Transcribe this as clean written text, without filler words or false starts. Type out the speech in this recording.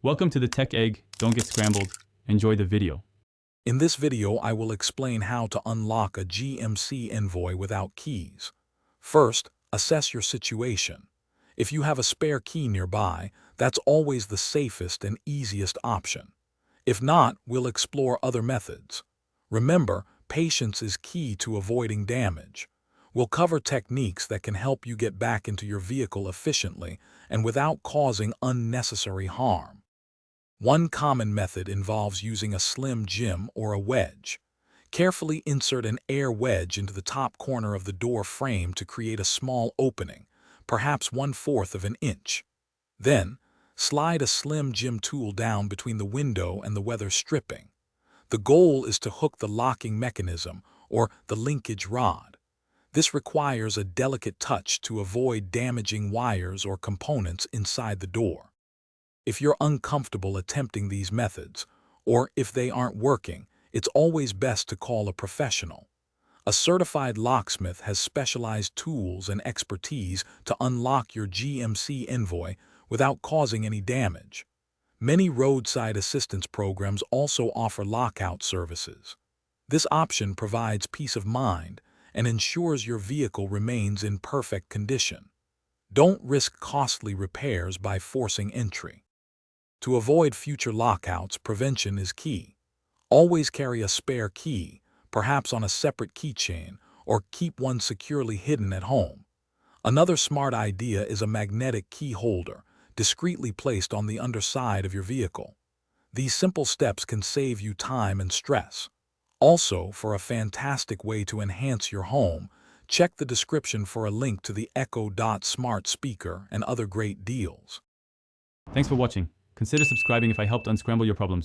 Welcome to the Tech Egg. Don't get scrambled. Enjoy the video. In this video, I will explain how to unlock a GMC Envoy without keys. First, assess your situation. If you have a spare key nearby, that's always the safest and easiest option. If not, we'll explore other methods. Remember, patience is key to avoiding damage. We'll cover techniques that can help you get back into your vehicle efficiently and without causing unnecessary harm. One common method involves using a slim jim or a wedge. Carefully insert an air wedge into the top corner of the door frame to create a small opening, perhaps 1/4 of an inch. Then, slide a slim jim tool down between the window and the weather stripping. The goal is to hook the locking mechanism, or the linkage rod. This requires a delicate touch to avoid damaging wires or components inside the door. If you're uncomfortable attempting these methods, or if they aren't working, it's always best to call a professional. A certified locksmith has specialized tools and expertise to unlock your GMC Envoy without causing any damage. Many roadside assistance programs also offer lockout services. This option provides peace of mind and ensures your vehicle remains in perfect condition. Don't risk costly repairs by forcing entry. To avoid future lockouts, prevention is key. Always carry a spare key, perhaps on a separate keychain, or keep one securely hidden at home. Another smart idea is a magnetic key holder, discreetly placed on the underside of your vehicle. These simple steps can save you time and stress. Also, for a fantastic way to enhance your home, check the description for a link to the Echo Dot smart speaker and other great deals. Thanks for watching. Consider subscribing if I helped unscramble your problems.